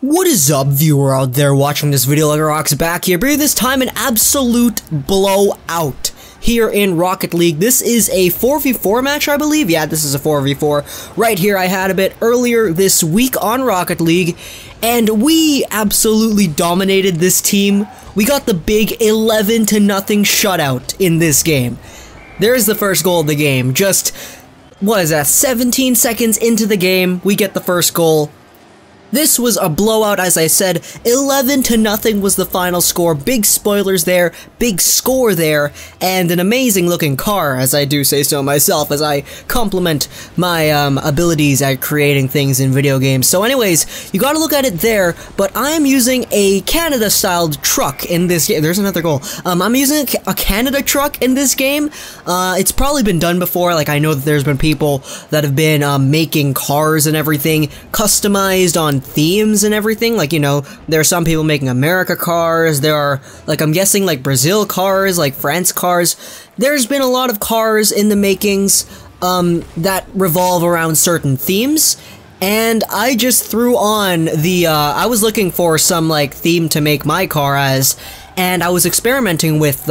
What is up, viewer out there watching this video? Rocks back here, bringing this time an absolute blowout here in Rocket League. This is a 4v4 match, I believe. Yeah, this is a 4v4. Right here, I had a bit earlier this week on Rocket League, and we absolutely dominated this team. We got the big 11-0 shutout in this game. There's the first goal of the game. Just, what is that, 17 seconds into the game, we get the first goal. This was a blowout, as I said. 11-0 was the final score. Big spoilers there, big score there, and an amazing looking car, as I do say so myself, as I compliment my abilities at creating things in video games. So anyways, you gotta look at it there, but I am using a Canada-styled truck in this game. There's another goal. I'm using a Canada truck in this game. It's probably been done before. Like, I know that there's been people that have been making cars and everything, customized on themes and everything. Like, you know, there are some people making America cars, there are, like, I'm guessing, like, Brazil cars, like, France cars. There's been a lot of cars in the makings, that revolve around certain themes, and I just threw on the, I was looking for some, like, theme to make my car as, and I was experimenting with,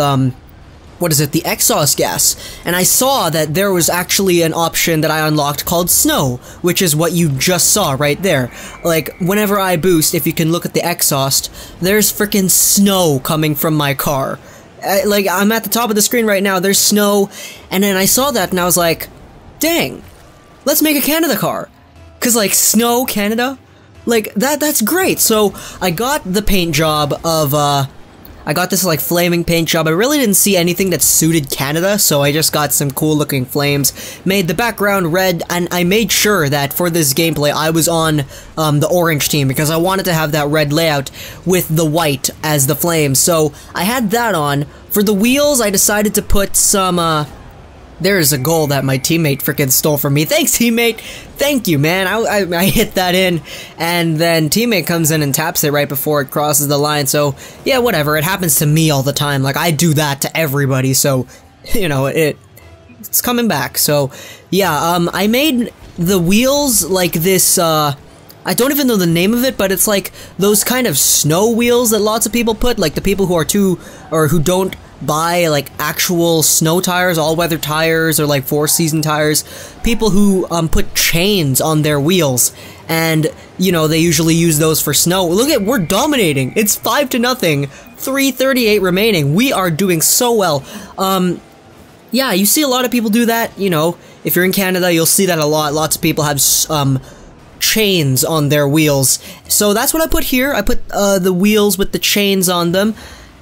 what is it, the exhaust gas, and I saw that there was actually an option that I unlocked called snow, which is what you just saw right there. Like, whenever I boost, if you can look at the exhaust, there's freaking snow coming from my car. Like, I'm at the top of the screen right now, there's snow, and then I saw that and I was like, dang, let's make a Canada car. 'Cause, like, snow, Canada? Like, that's great. So, I got the paint job of, I got this, like, flaming paint job. I really didn't see anything that suited Canada, so I just got some cool-looking flames, made the background red, and I made sure that for this gameplay, I was on, the orange team, because I wanted to have that red layout with the white as the flames, so I had that on. For the wheels, I decided to put some, there's a goal that my teammate freaking stole from me. Thanks, teammate! Thank you, man. I hit that in, and then teammate comes in and taps it right before it crosses the line, so, yeah, whatever. It happens to me all the time. Like, I do that to everybody, so, you know, it's coming back. So, yeah, I made the wheels like this, I don't even know the name of it, but it's like those kind of snow wheels that lots of people put, like the people who are who don't buy, like, actual snow tires, all-weather tires, or, like, four-season tires. People who, put chains on their wheels, and, you know, they usually use those for snow. Look at, we're dominating! It's 5-0, 3:38 remaining. We are doing so well. Yeah, you see a lot of people do that, you know. If you're in Canada, you'll see that a lot. Lots of people have, chains on their wheels. So that's what I put here. I put, the wheels with the chains on them.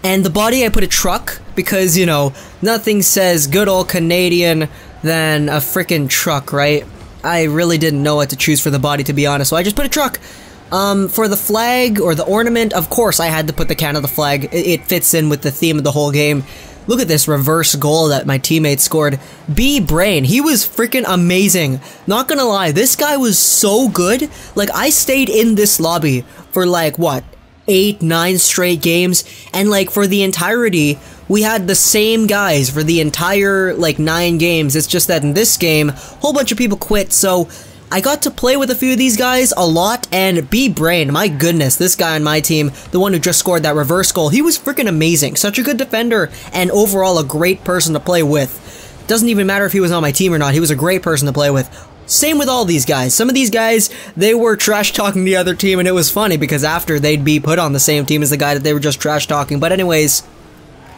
And the body, I put a truck, because, you know, nothing says good old Canadian than a frickin' truck, right? I really didn't know what to choose for the body, to be honest, so I just put a truck. For the flag, or the ornament, of course I had to put the Canada flag. It fits in with the theme of the whole game. Look at this reverse goal that my teammate scored. B-Brain, he was freaking amazing. Not gonna lie, this guy was so good. Like, I stayed in this lobby for, like, what? 8-9 straight games, and, like, for the entirety, we had the same guys for the entire, like, 9 games. It's just that in this game, a whole bunch of people quit, so I got to play with a few of these guys a lot, and B-Brain, my goodness, this guy on my team, the one who just scored that reverse goal, he was freaking amazing. Such a good defender, and overall a great person to play with. Doesn't even matter if he was on my team or not, he was a great person to play with. Same with all these guys. Some of these guys, they were trash-talking the other team, and it was funny, because after they'd be put on the same team as the guy that they were just trash-talking. But anyways,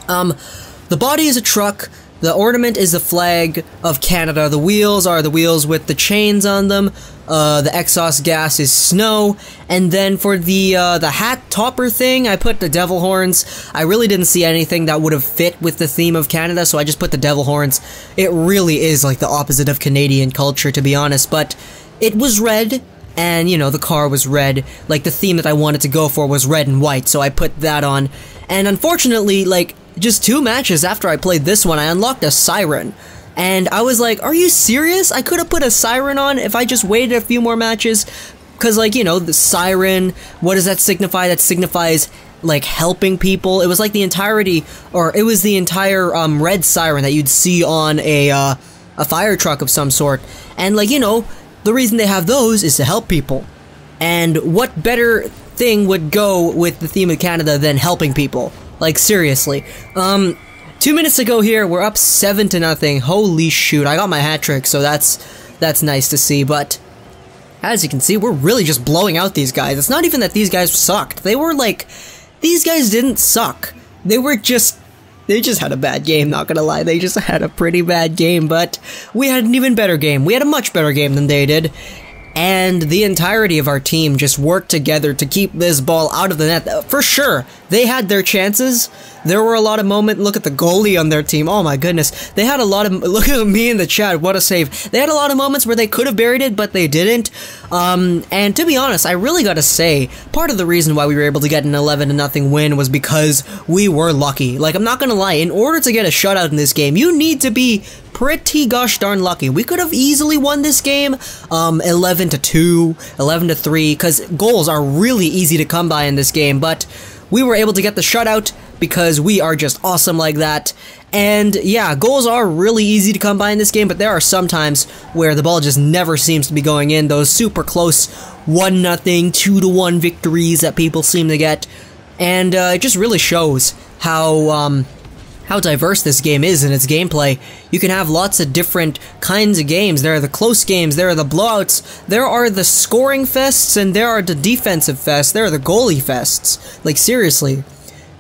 the body is a truck, the ornament is the flag of Canada, the wheels are the wheels with the chains on them, the exhaust gas is snow, and then for the hat topper thing, I put the devil horns. I really didn't see anything that would have fit with the theme of Canada, so I just put the devil horns. It really is like the opposite of Canadian culture, to be honest, but it was red, and, you know, the car was red. Like, the theme that I wanted to go for was red and white, so I put that on, and unfortunately, like, just 2 matches after I played this one, I unlocked a siren. And I was like, are you serious? I could have put a siren on if I just waited a few more matches. Because, like, you know, the siren, what does that signify? That signifies, like, helping people. It was like the entirety, or it was the entire, red siren that you'd see on a fire truck of some sort. And, like, you know, the reason they have those is to help people. And what better thing would go with the theme of Canada than helping people. Like, seriously. 2 minutes to go here, we're up 7-0. Holy shoot, I got my hat trick, so that's nice to see, but as you can see, we're really just blowing out these guys. It's not even that these guys sucked. They were like, these guys didn't suck. They just had a bad game, not gonna lie. They just had a pretty bad game, but we had an even better game. We had a much better game than they did. And the entirety of our team just worked together to keep this ball out of the net. For sure, they had their chances. There were a lot of moments. Look at the goalie on their team. Oh my goodness. They had a lot of... Look at me in the chat. What a save. They had a lot of moments where they could have buried it, but they didn't. And to be honest, I really gotta say, part of the reason why we were able to get an 11-0 win was because we were lucky. Like, I'm not gonna lie. In order to get a shutout in this game, you need to be pretty gosh darn lucky. We could have easily won this game 11-2, 11-3, because goals are really easy to come by in this game, but we were able to get the shutout because we are just awesome like that. And yeah, goals are really easy to come by in this game, but there are some times where the ball just never seems to be going in. Those super close 1-0, 2-1 victories that people seem to get. And it just really shows how diverse this game is in its gameplay. You can have lots of different kinds of games. There are the close games, there are the blowouts, there are the scoring fests, and there are the defensive fests, there are the goalie fests. Like, seriously.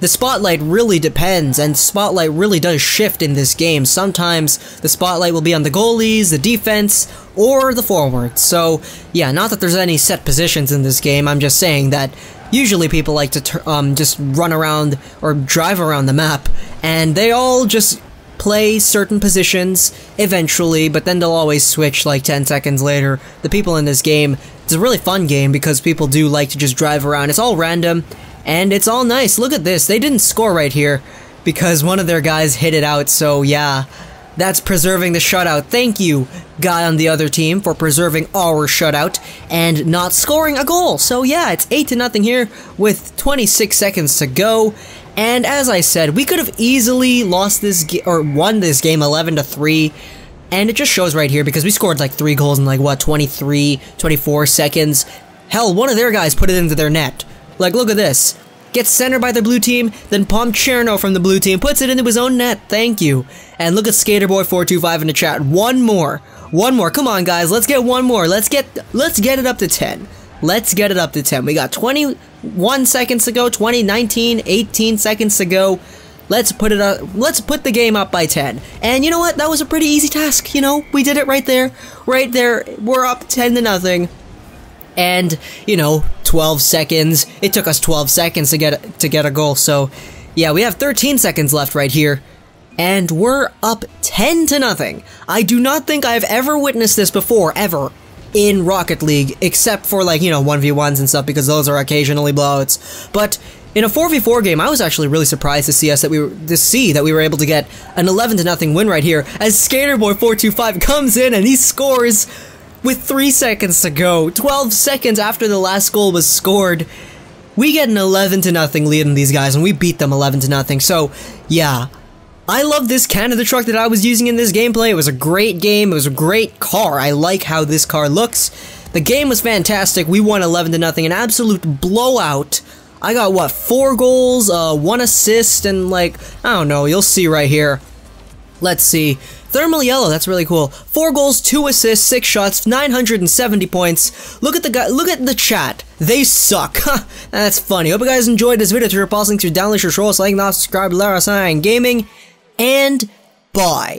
The spotlight really depends, and spotlight really does shift in this game. Sometimes the spotlight will be on the goalies, the defense, or the forwards. So, yeah, not that there's any set positions in this game, I'm just saying that usually people like to just run around or drive around the map, and they all just play certain positions eventually, but then they'll always switch like 10 seconds later. The people in this game, it's a really fun game because people do like to just drive around. It's all random, and it's all nice. Look at this, they didn't score right here because one of their guys hit it out, so yeah. That's preserving the shutout. Thank you, guy on the other team, for preserving our shutout and not scoring a goal. So yeah, it's 8-0 here with 26 seconds to go. And as I said, we could have easily lost this or won this game 11-3. And it just shows right here because we scored like 3 goals in like what, 23, 24 seconds. Hell, one of their guys put it into their net. Like, look at this. Gets centered by the blue team, then Pomcherno from the blue team puts it into his own net. Thank you. And look at Skaterboy425 in the chat. One more. Come on, guys. Let's get one more. Let's get it up to 10. Let's get it up to 10. We got 21 seconds to go, 20, 19, 18 seconds to go. Let's put it up. Let's put the game up by 10. And you know what? That was a pretty easy task. You know, we did it right there. Right there. We're up 10-0. And, you know, 12 seconds. It took us 12 seconds to get a goal. So, yeah, we have 13 seconds left right here. And we're up 10-0. I do not think I've ever witnessed this before, ever, in Rocket League, except for, like, you know, 1v1s and stuff, because those are occasionally blowouts. But in a 4v4 game, I was actually really surprised to see that we were able to get an 11-0 win right here, as Skaterboy425 comes in and he scores with 3 seconds to go. 12 seconds after the last goal was scored, we get an 11-0 lead in these guys, and we beat them 11-0. So, yeah. I love this Canada truck that I was using in this gameplay. It was a great game. It was a great car. I like how this car looks. The game was fantastic. We won 11-0, an absolute blowout. I got, what, 4 goals, 1 assist, and, like, I don't know. You'll see right here. Let's see. Thermal yellow, that's really cool. 4 goals, 2 assists, 6 shots, 970 points. Look at the guy, look at the chat. They suck. That's funny. Hope you guys enjoyed this video. To pausing to download your show, like, not subscribe, let us know, and gaming, and bye.